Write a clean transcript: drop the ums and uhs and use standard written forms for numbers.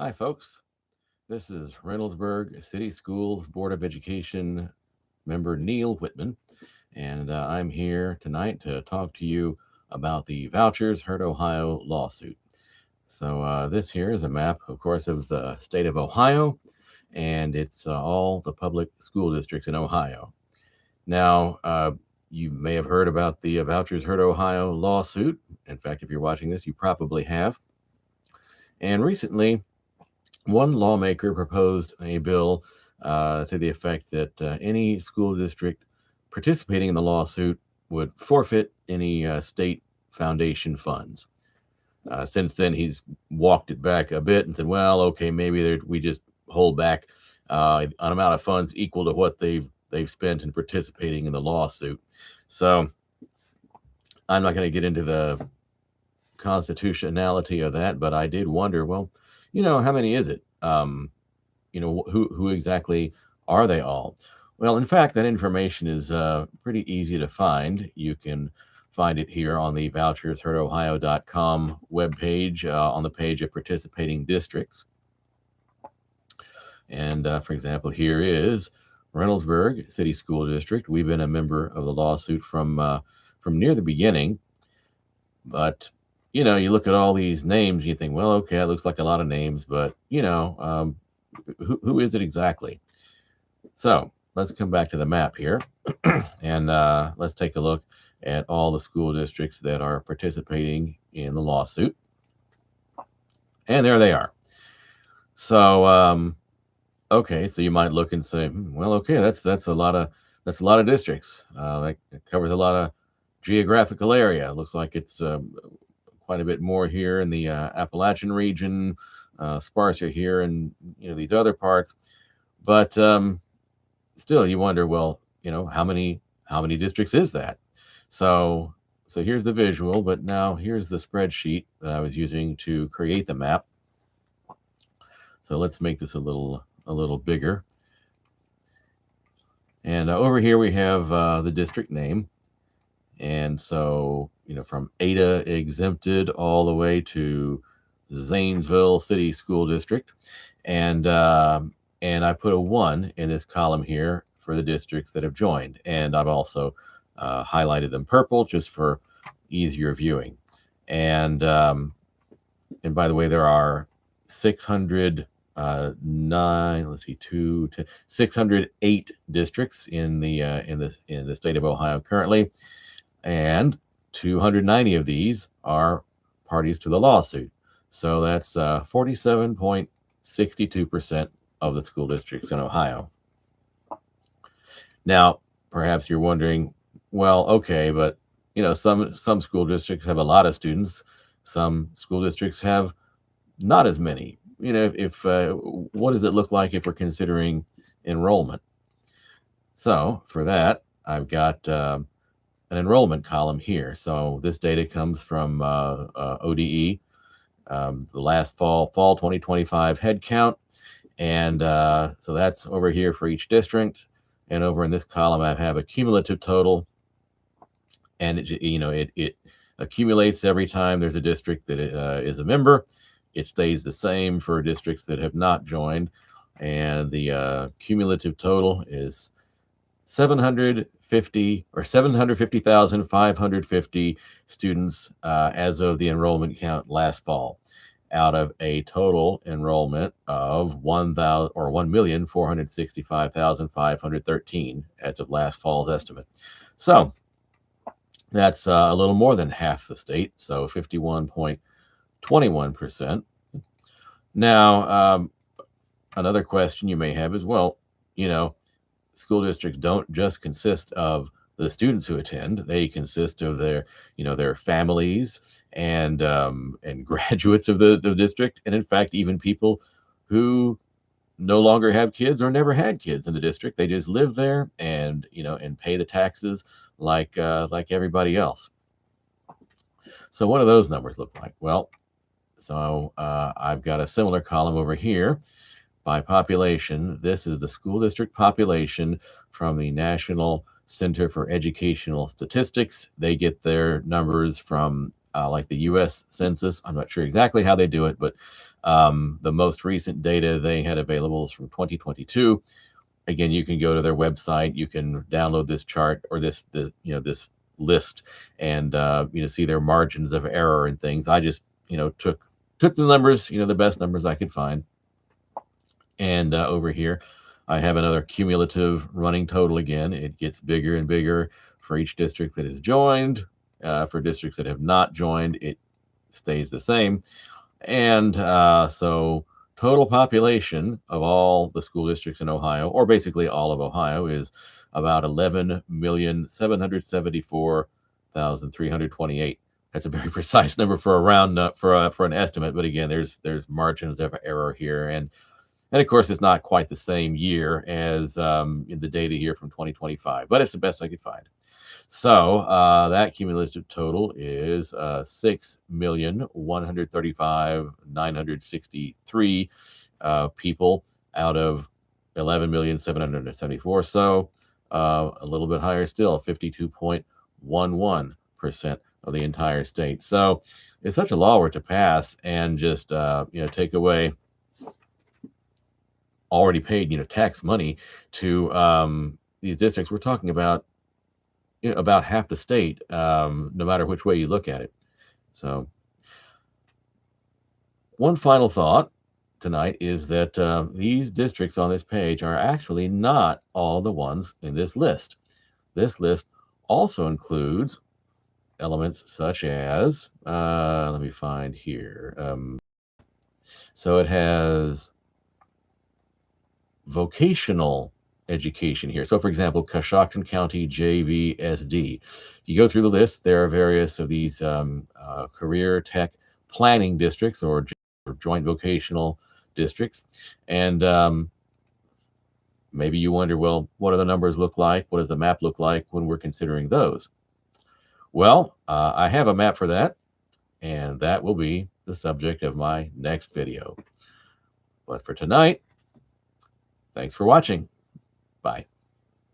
Hi, folks. This is Reynoldsburg City Schools Board of Education member Neil Whitman, and I'm here tonight to talk to you about the Vouchers Hurt Ohio lawsuit. So, this here is a map, of course, of the state of Ohio, and it's all the public school districts in Ohio. Now, you may have heard about the Vouchers Hurt Ohio lawsuit. In fact, if you're watching this, you probably have. And recently, one lawmaker proposed a bill to the effect that any school district participating in the lawsuit would forfeit any state foundation funds. Since then, he's walked it back a bit and said, well, okay, maybe we just hold back an amount of funds equal to what they've spent in participating in the lawsuit. So I'm not going to get into the constitutionality of that, but I did wonder, well, how many is it? Who exactly are they all? Well, in fact, that information is pretty easy to find. You can find it here on the vouchershurtohio.com webpage on the page of participating districts. And for example, here is Reynoldsburg City School District. We've been a member of the lawsuit from near the beginning, but you look at all these names and you think, well, okay, it looks like a lot of names, but who is it exactly? So let's come back to the map here and let's take a look at all the school districts that are participating in the lawsuit. And there they are. So, okay, so you might look and say, well, okay, that's a lot of districts. That covers a lot of geographical area. It looks like it's quite a bit more here in the Appalachian region, sparser here in these other parts. But still, you wonder, well, how many districts is that? So here's the visual, but now here's the spreadsheet that I was using to create the map. So let's make this a little bigger. And over here we have the district name. And so, from Ada exempted all the way to Zanesville City School District. And I put a 1 in this column here for the districts that have joined. And I've also highlighted them purple just for easier viewing. And by the way, there are 608 districts in the state of Ohio currently, and 290 of these are parties to the lawsuit. So that's 47.62% of the school districts in Ohio. Now, perhaps you're wondering, well, okay, but some school districts have a lot of students. Some school districts have not as many. If what does it look like if we're considering enrollment? So for that, I've got an enrollment column here. So this data comes from ODE, the last fall 2025 head count. And so that's over here for each district. And over in this column, I have a cumulative total. And it accumulates every time there's a district that is a member. It stays the same for districts that have not joined. And the cumulative total is 750,550 students as of the enrollment count last fall, out of a total enrollment of 1,465,513 as of last fall's estimate. So that's a little more than half the state, so 51.21%. Now, another question you may have is, well, school districts don't just consist of the students who attend; they consist of their families and graduates of the district, and in fact, even people who no longer have kids or never had kids in the district. They just live there and and pay the taxes like everybody else. So what do those numbers look like? Well, so I've got a similar column over here by population. This is the school district population from the National Center for Educational Statistics. They get their numbers from like the U.S. Census. I'm not sure exactly how they do it, but the most recent data they had available is from 2022. Again, you can go to their website. You can download this chart or this list and see their margins of error and things. I just took the numbers, the best numbers I could find. And over here, I have another cumulative running total again. It gets bigger and bigger for each district that is joined. For districts that have not joined, it stays the same. And so total population of all the school districts in Ohio, or basically all of Ohio, is about 11,774,328. That's a very precise number for a round for an estimate. But again, there's margins of error here, and of course, it's not quite the same year as in the data here from 2025, but it's the best I could find. So that cumulative total is 6,135,963 people out of 11,774. So a little bit higher still, 52.11% of the entire state. So if such a law were to pass and just take away already paid tax money to these districts, we're talking about about half the state, no matter which way you look at it. So one final thought tonight is that these districts on this page are actually not all the ones in this list. This list also includes elements such as, let me find here. So it has vocational education here. So for example, Coshocton County JVSD. You go through the list, there are various of these career tech planning districts or joint vocational districts. And maybe you wonder, well, what do the numbers look like? What does the map look like when we're considering those? Well, I have a map for that, and that will be the subject of my next video. But for tonight, thanks for watching. Bye.